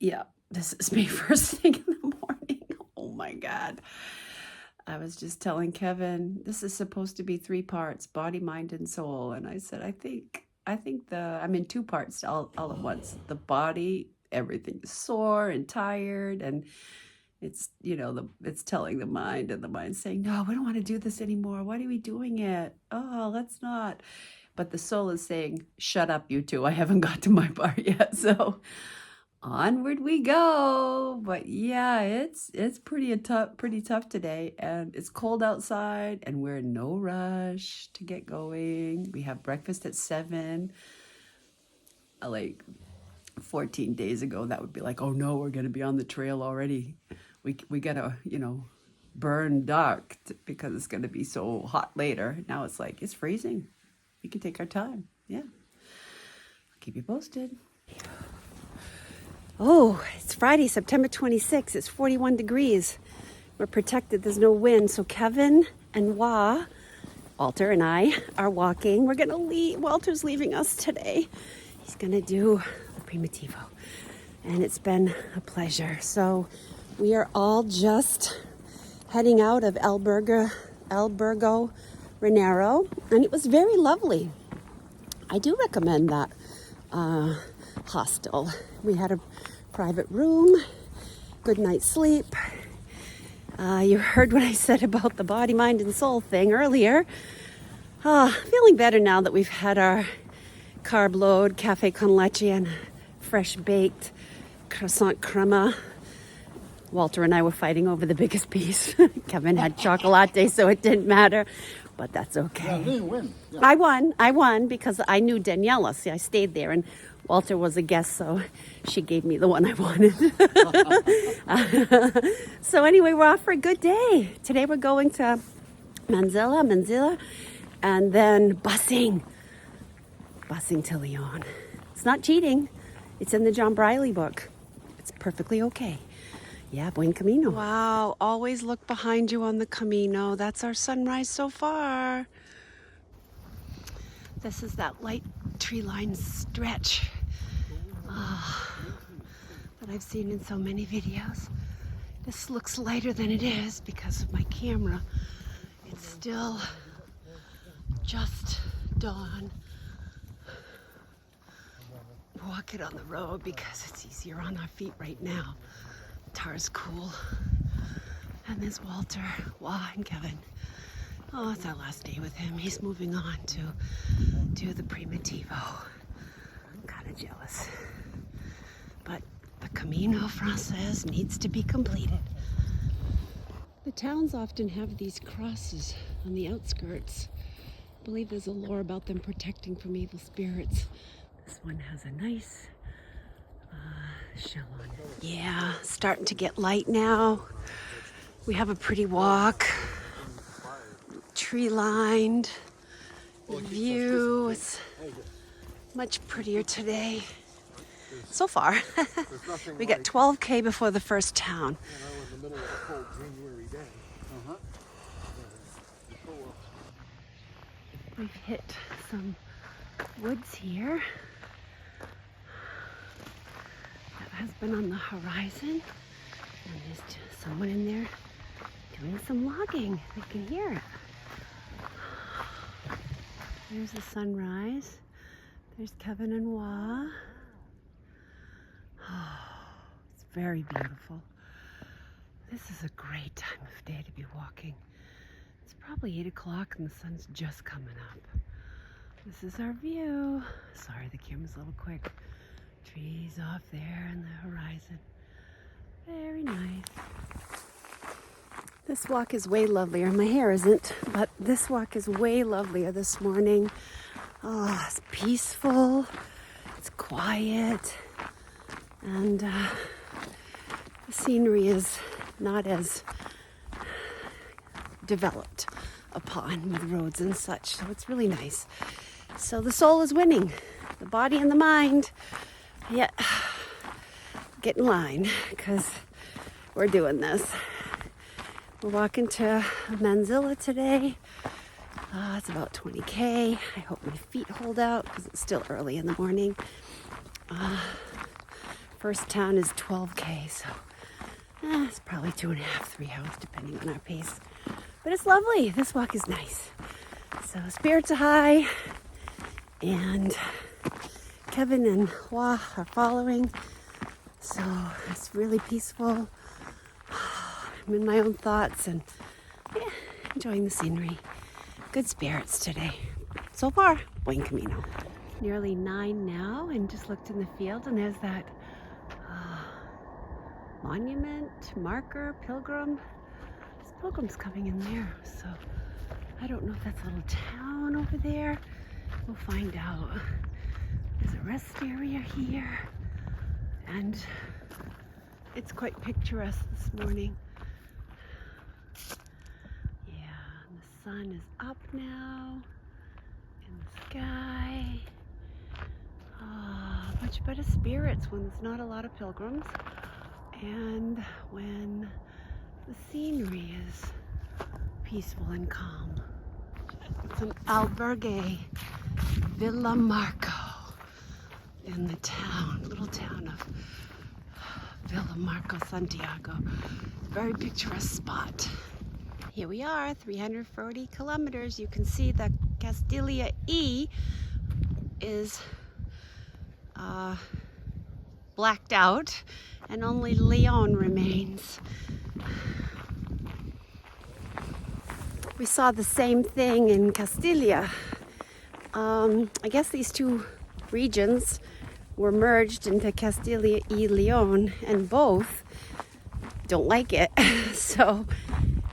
Yeah, this is me first thing in the morning. Oh my God. I was just telling Kevin, this is supposed to be 3 parts, body, mind, and soul. And I said, I think I'm in 2 parts all at once. The body, everything is sore and tired, and it's telling the mind, and the mind's saying, no, we don't want to do this anymore. Why are we doing it? Oh, let's not. But the soul is saying, shut up, you two. I haven't got to my part yet. So onward we go. But yeah, it's pretty tough today, and it's cold outside, and we're in no rush to get going. We have breakfast at 7. Like 14 days ago, that would be like, oh no, we're going to be on the trail already. We gotta burn dark because it's going to be so hot later. Now it's like, it's freezing. We can take our time. Yeah, I'll keep you posted. Oh, it's Friday, September 26th. It's 41 degrees. We're protected. There's no wind. So Kevin and Walter and I are walking. We're going to leave. Walter's leaving us today. He's going to do the Primitivo. And it's been a pleasure. So we are all just heading out of El Burgo, Ranero. And it was very lovely. I do recommend that hostel. We had a private room, good night's sleep. You heard what I said about the body, mind, and soul thing earlier. Feeling better now that we've had our carb load, cafe con leche, and fresh baked croissant crema. Walter and I were fighting over the biggest piece. Kevin had chocolate, so it didn't matter. But that's okay. Yeah, you didn't win. Yeah. I won because I knew Daniela. See, I stayed there, and Walter was a guest, so she gave me the one I wanted. So anyway, we're off for a good day. Today we're going to Mansilla, and then busing to Leon. It's not cheating. It's in the John Briley book. It's perfectly okay. Yeah, buen camino. Wow, always look behind you on the Camino. That's our sunrise so far. This is that light tree line stretch that I've seen in so many videos. This looks lighter than it is because of my camera. It's still just dawn. Walk it on the road because it's easier on our feet right now. Tar's cool. And there's Walter, and Kevin. Oh, it's our last day with him. He's moving on to do the Primitivo. I'm kind of jealous. But the Camino Francés needs to be completed. The towns often have these crosses on the outskirts. I believe there's a lore about them protecting from evil spirits. This one has a nice shell on it. Yeah, starting to get light now. We have a pretty walk. Tree lined. The view is much prettier today. So far. We got 12K before the first town. We've hit some woods here. That has been on the horizon. And there's just someone in there doing some logging. They can hear it. There's the sunrise. There's Kevin and Wah. Oh, it's very beautiful. This is a great time of day to be walking. It's probably 8 o'clock and the sun's just coming up. This is our view. Sorry, the camera's a little quick. Trees off there in the horizon. Very nice. This walk is way lovelier. My hair isn't, but this walk is way lovelier this morning. Oh, it's peaceful. It's quiet. And the scenery is not as developed upon with roads and such. So it's really nice. So the soul is winning. The body and the mind. Yeah, get in line because we're doing this. We're walking to Mansilla today. It's about 20K. I hope my feet hold out because it's still early in the morning. first town is 12K, so it's probably 2.5, 3 hours depending on our pace. But it's lovely. This walk is nice. So spirits are high, and Kevin and Hua are following. So it's really peaceful. I'm in my own thoughts and enjoying the scenery. Good spirits today. So far, buen camino. Nearly 9 now, and just looked in the field, and there's that monument, marker, pilgrim. There's pilgrims coming in there, so I don't know if that's a little town over there. We'll find out. There's a rest area here, and it's quite picturesque this morning. Yeah, and the sun is up now in the sky. Much better spirits when there's not a lot of pilgrims, and when the scenery is peaceful and calm. It's an albergue, Villa Marco, in the town, little town of Villa Marco, Santiago. Very picturesque spot. Here we are, 340 kilometers. You can see the Castilla E is blacked out, and only Leon remains. We saw the same thing in Castilla. I guess these two regions were merged into Castilla y Leon, and both don't like it. So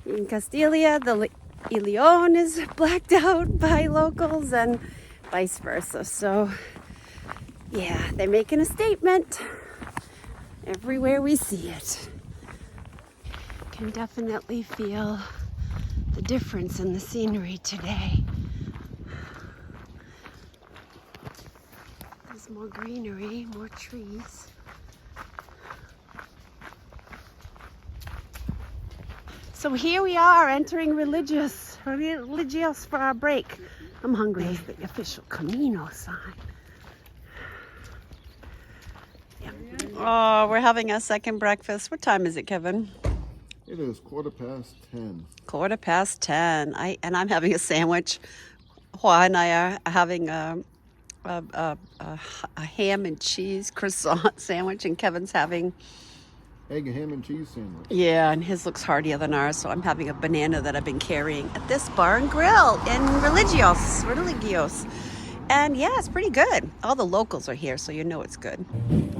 in Castilla, the y Leon is blacked out by locals, and vice versa. So yeah, they're making a statement everywhere we see it. Can definitely feel the difference in the scenery today. There's more greenery, more trees. So here we are entering Religios for our break. I'm hungry. There's the official Camino sign. Oh, we're having a second breakfast. What time is it, Kevin? It is 10:15. 10:15. I'm having a sandwich. Hua and I are having a ham and cheese croissant sandwich, and Kevin's having Egg, ham, and cheese sandwich. yeah, and his looks heartier than ours. So I'm having a banana that I've been carrying at this bar and grill in Religios. And yeah, it's pretty good. All the locals are here, so you know it's good.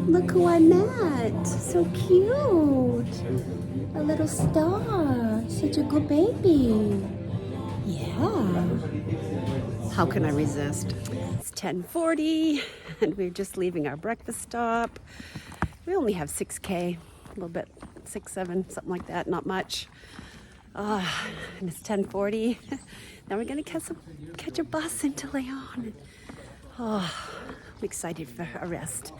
Look who I met. So cute. A little star. Such a good baby. Yeah. How can I resist? It's 10:40, and we're just leaving our breakfast stop. We only have 6K, a little bit, 6, 7, something like that, not much. And it's 10:40. Now we're gonna catch a bus into Leon. I'm excited for a rest.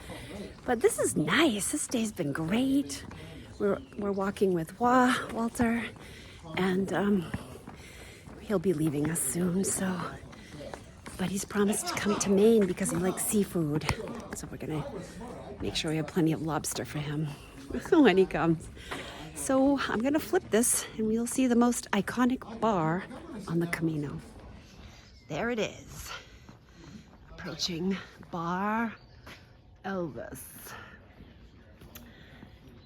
But this is nice. This day's been great. We're walking with Walter, and he'll be leaving us soon. But he's promised to come to Maine because he likes seafood. So we're gonna make sure we have plenty of lobster for him when he comes. So I'm gonna flip this, and we'll see the most iconic bar on the Camino. There it is. Approaching Bar Elvis.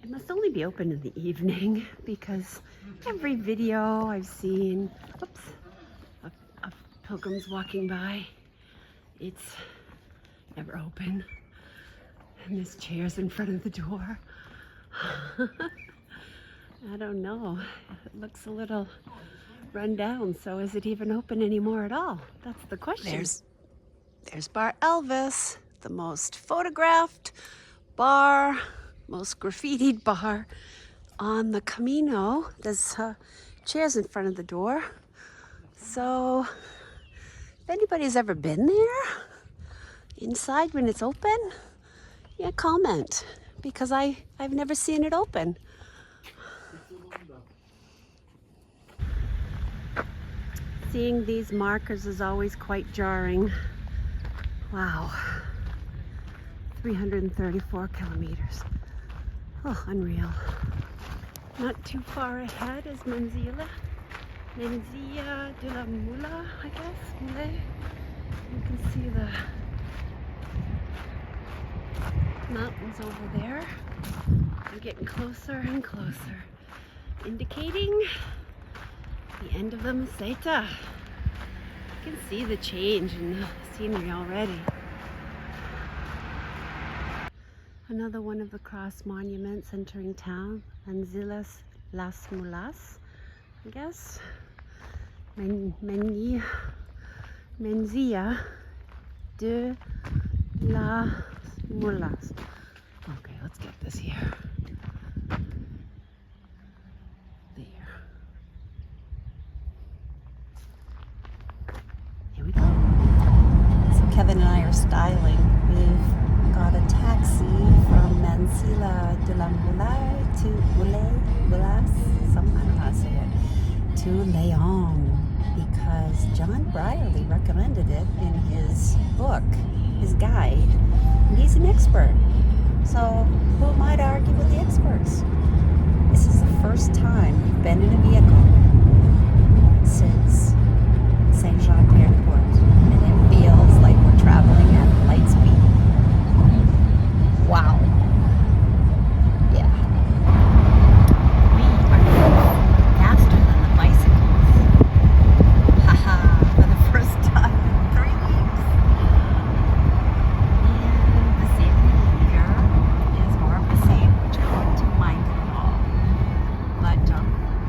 It must only be open in the evening because every video I've seen, of pilgrims walking by, it's never open. And there's chairs in front of the door. I don't know. It looks a little run down, so is it even open anymore at all? That's the question. There's Bar Elvis, the most photographed bar, most graffitied bar on the Camino. There's chairs in front of the door. So if anybody's ever been there inside when it's open, yeah, comment, because I've never seen it open. Seeing these markers is always quite jarring. Wow. 334 kilometers. Oh, unreal. Not too far ahead is Mansilla. Mansilla de la Mula, I guess. Mule. You can see the mountains over there. We're getting closer and closer, indicating the end of the Meseta. You can see the change in the scenery already. Another one of the cross monuments entering town, Mansilla las Mulas, I guess. Mansilla de las Mulas. Okay, let's get this here. There. Here we go. So Kevin and I are styling. We've got a taxi from Mansilla de la Mula to Mulas, I don't know how to say it, to Leon, because John Brierly recommended it in his book, his guide, and he's an expert. So who am I to argue with the experts? This is the first time we've been in a vehicle since Saint-Jean Airport, and it feels like we're traveling at light speed. Wow. Yeah. We are faster than the bicycles. Haha, for the first time in 3 weeks. And the safety here is more of the same, which I don't mind at all. But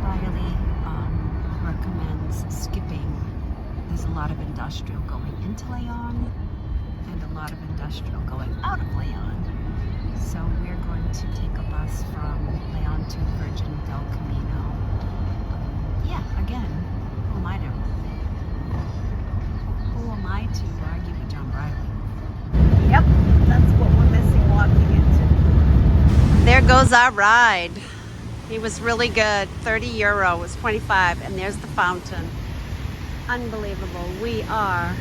Riley recommends skipping. There's a lot of industrial going into Leon and a lot of industrial going out of Leon. So we're going to take a bus from Leon to Virgin del Camino. Yeah, again, who am I to argue with John Brierly? Yep, that's what we're missing walking into. There goes our ride. He was really good. 30 euro was 25, and there's the fountain. Unbelievable. We are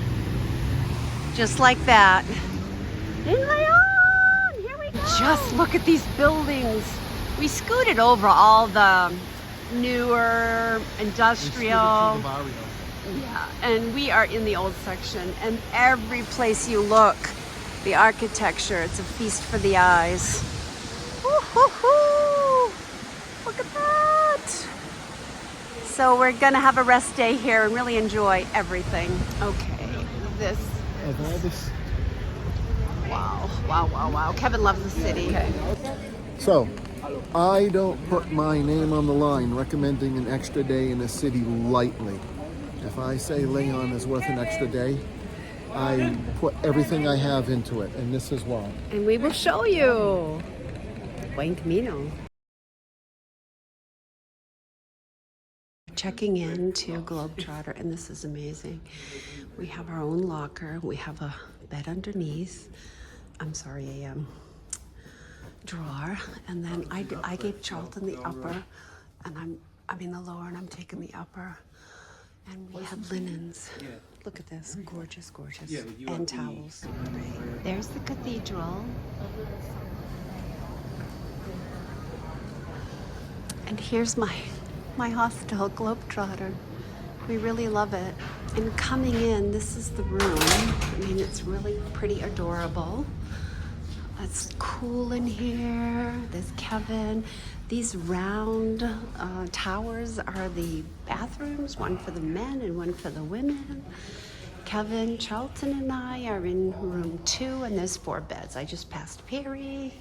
just like that in Leon. Here we go. Just look at these buildings. We scooted over all the newer industrial. Yeah, and we are in the old section, and every place you look, the architecture, it's a feast for the eyes. Woo-hoo-hoo! Look at that! So we're gonna have a rest day here and really enjoy everything. Okay, this Of all this. wow, wow, wow, wow. Kevin loves the city. Okay. So, I don't put my name on the line recommending an extra day in a city lightly. If I say Leon is worth an extra day, I put everything I have into it, and this is why. And we will show you. Buen Camino. Checking in to Globetrotter, and this is amazing. We have our own locker. We have a bed underneath. I'm sorry, a drawer. And then I gave Charlton the upper, and I'm in the lower, and I'm taking the upper. And we have linens. Look at this, gorgeous, gorgeous. And towels. There's the cathedral. And here's my hostel, Globetrotter. We really love it. And coming in, this is the room. I mean, it's really pretty adorable. It's cool in here. There's Kevin. These round towers are the bathrooms, one for the men and one for the women. Kevin, Charlton, and I are in room 2, and there's 4 beds. I just passed Perry.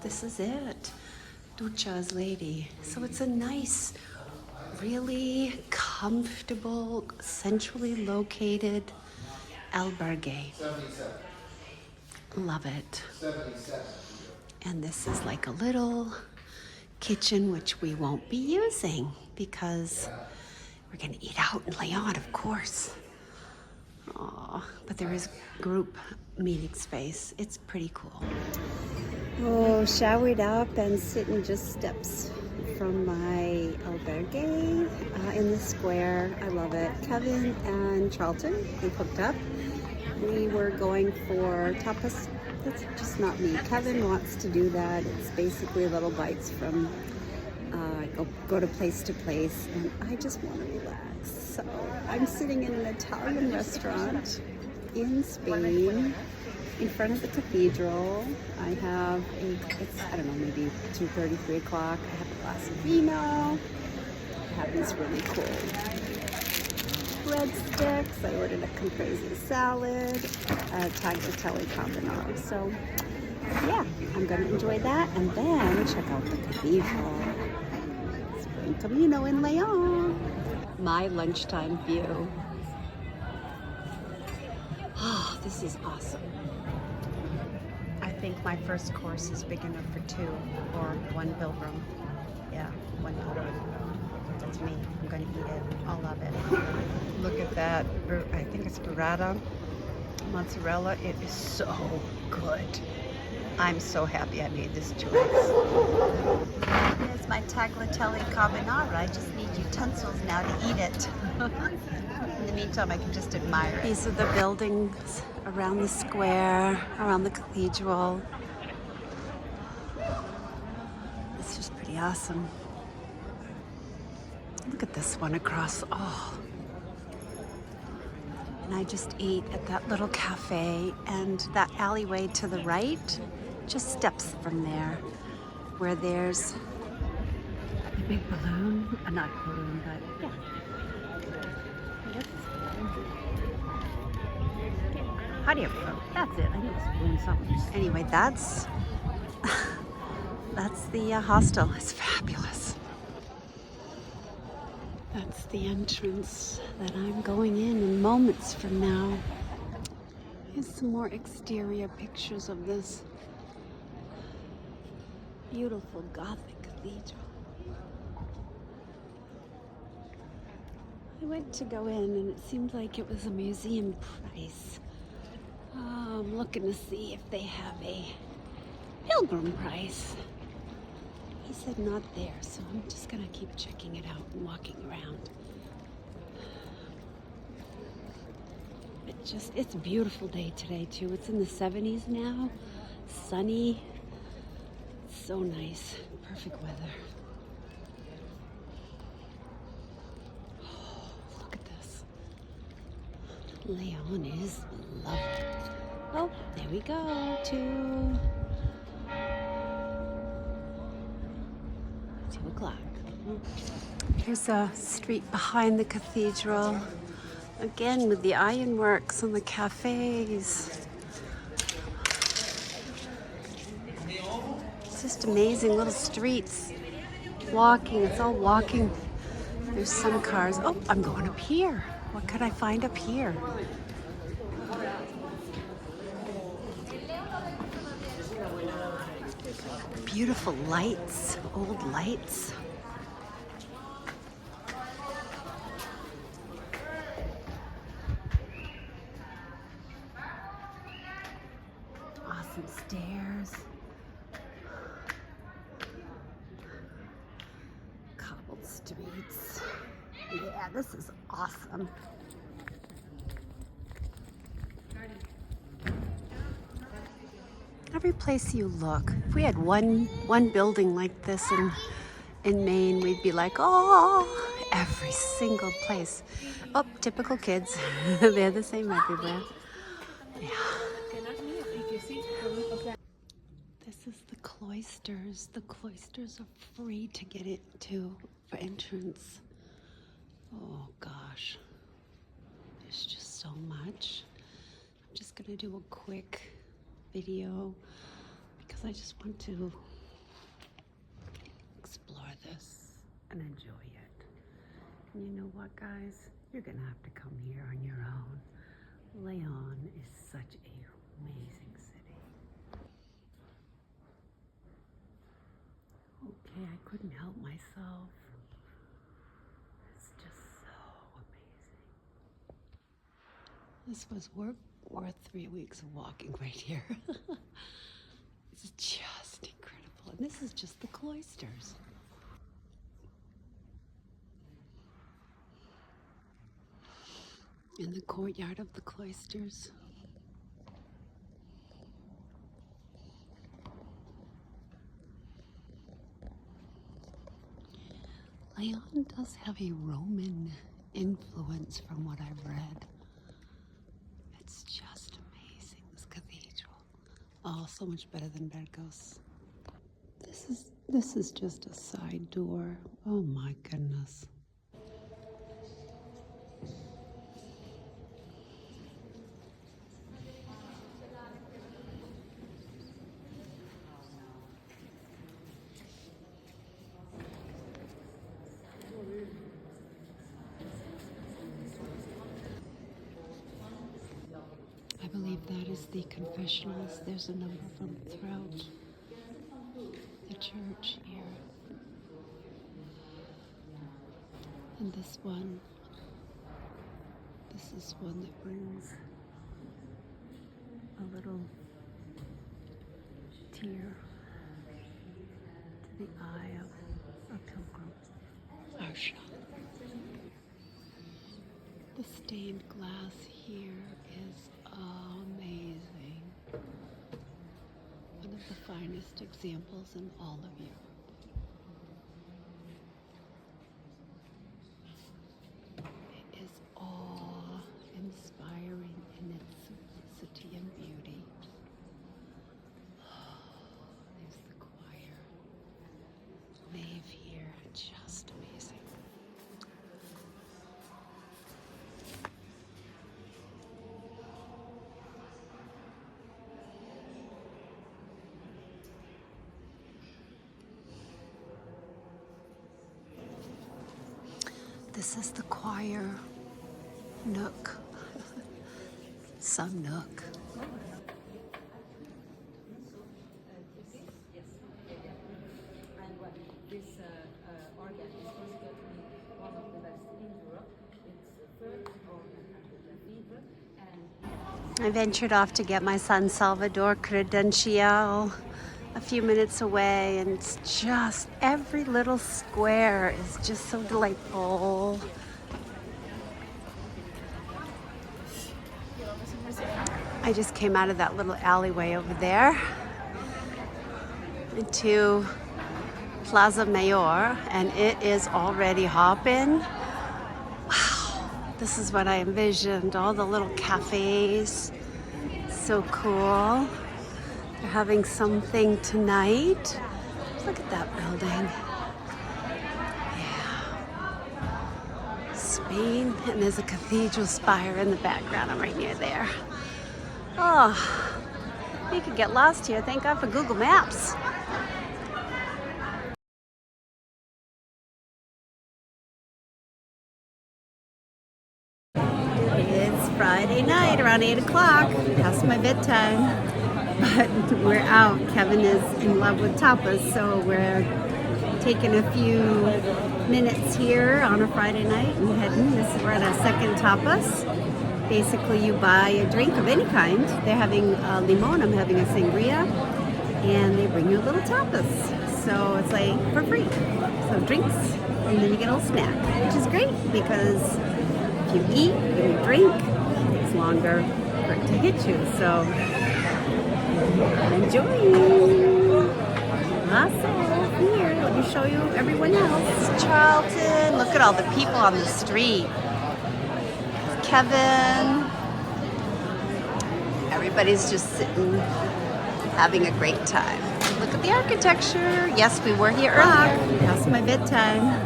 This is it. Ducha's lady. So it's a nice, really comfortable, centrally located albergue. 77. Love it. 77. And this is like a little kitchen, which we won't be using because we're gonna eat out in Leon, of course. Aww, but there is group meeting space. It's pretty cool. Oh, showered up and sitting just steps from my albergue in the square. I love it. Kevin and Charlton, they hooked up. We were going for tapas. That's just not me. Kevin wants to do that. It's basically little bites from go to place, and I just want to relax. So I'm sitting in an Italian restaurant in Spain in front of the cathedral. I have it's, I don't know, maybe 2:30, 3 o'clock. I have a glass of vino. I have these really cool breadsticks. I ordered a caprese salad, a tagliatelle carbonara. So yeah, I'm gonna enjoy that and then check out the cathedral. Spring Camino in Leon. My lunchtime view. Oh, this is awesome. I think my first course is big enough for 2 or 1 pilgrim. Yeah, 1 pilgrim. That's me. I'm going to eat it. I'll love it. Look at that. I think it's burrata, mozzarella. It is so good. I'm so happy I made this choice. Here's my tagliatelle carbonara. I just need utensils now to eat it. In the meantime, I can just admire it. These are the buildings around the square, around the cathedral. This is pretty awesome. Look at this one across. Oh. And I just ate at that little cafe, and that alleyway to the right, just steps from there, where there's a big balloon. Not a balloon, but yeah. How do you? That's it. I think it's doing something. Anyway, that's the hostel. It's fabulous. That's the entrance that I'm going in moments from now. Here's some more exterior pictures of this beautiful Gothic cathedral. I went to go in and it seemed like it was a museum price. I'm looking to see if they have a pilgrim price. He said not there, so I'm just gonna keep checking it out and walking around. It's a beautiful day today too. It's in the 70s now, sunny. It's so nice, perfect weather. Oh, look at this. Leon is lovely. Oh, there we go, to 2 o'clock. Here's a street behind the cathedral. Again, with the ironworks and the cafes. It's just amazing little streets. Walking, it's all walking. There's some cars. Oh, I'm going up here. What could I find up here? Beautiful lights, old lights. Awesome stairs. Cobbled streets. Yeah, this is awesome. Every place you look, if we had one building like this in Maine, we'd be like, oh, every single place. Oh, typical kids. They're the same everywhere. Yeah. This is the cloisters. The cloisters are free to get into for entrance. Oh gosh, there's just so much. I'm just gonna do a quick video because I just want to explore this and enjoy it. And you know what, guys? You're gonna have to come here on your own. Leon is such an amazing city. Okay, I couldn't help myself. It's just so amazing. This was worth 3 weeks of walking right here. It's just incredible. And this is just the cloisters. In the courtyard of the cloisters. Leon does have a Roman influence from what I've read. It's just amazing, this cathedral. Oh, so much better than Burgos. This is just a side door. Oh my goodness. I believe that is the confessionals. There's a number from throughout the church here. And this is one that brings a little tear to the eye of a pilgrim. Our shop. The stained glass here is amazing. One of the finest examples in all of Europe. It is awe-inspiring in its simplicity and beauty. There's the choir. Nave here, just amazing. This is the choir nook, sun nook. This organ is considered to be one of the best in Europe. It's the third organ at the cathedral. I ventured off to get my son Salvador Credencial a few minutes away, and it's just every little square is just so delightful. I just came out of that little alleyway over there into Plaza Mayor, and it is already hopping. Wow, this is what I envisioned, all the little cafes. So cool. They're having something tonight. Look at that building. Yeah. Spain, and there's a cathedral spire in the background. I'm right near there. Oh, you could get lost here. Thank God for Google Maps. It's Friday night, around 8 o'clock, past my bedtime. But we're out. Kevin is in love with tapas, so we're taking a few minutes here on a Friday night and heading. We're at our second tapas. Basically, you buy a drink of any kind. They're having limon, I'm having a sangria, and they bring you a little tapas. So it's like for free. So drinks, and then you get a little snack, which is great because if you eat and you drink, it takes longer for it to hit you. So enjoy. Awesome. Here, let me show you everyone else. Charlton. Look at all the people on the street. Kevin. Everybody's just sitting, having a great time. Look at the architecture. Yes, we were here earlier. Past my bedtime.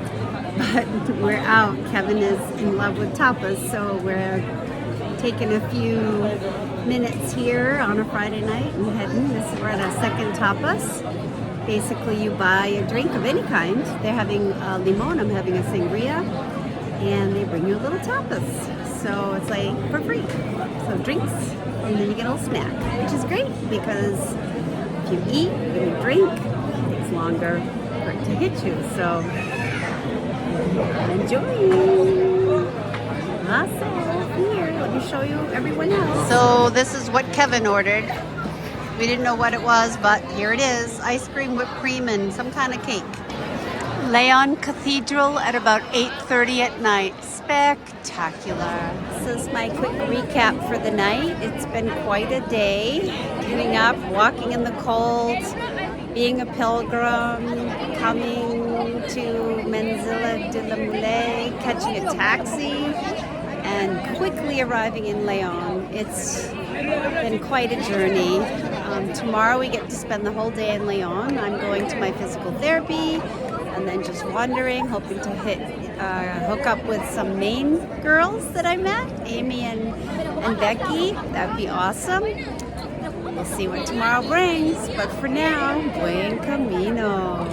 But we're out. Kevin is in love with tapas, so we're taking a few minutes here on a Friday night and heading. We're at our second tapas. Basically, you buy a drink of any kind. They're having limon, I'm having a sangria, and they bring you a little tapas. So it's like for free. So drinks, and then you get a little snack, which is great because if you eat and you drink, it takes longer for it to hit you. So enjoy. Awesome. Here, let me show you everyone else. So this is what Kevin ordered. We didn't know what it was, but here it is. Ice cream, whipped cream, and some kind of cake. Leon Cathedral at about 8:30 at night. Spectacular. This is my quick recap for the night. It's been quite a day. Getting up, walking in the cold, being a pilgrim, coming to Mansilla de la Mule, catching a taxi, and quickly arriving in Leon. It's been quite a journey. Tomorrow we get to spend the whole day in Leon. I'm going to my physical therapy and then just wandering, hoping to hook up with some Maine girls that I met, Amy and Becky. That'd be awesome. We'll see what tomorrow brings, but for now, buen camino.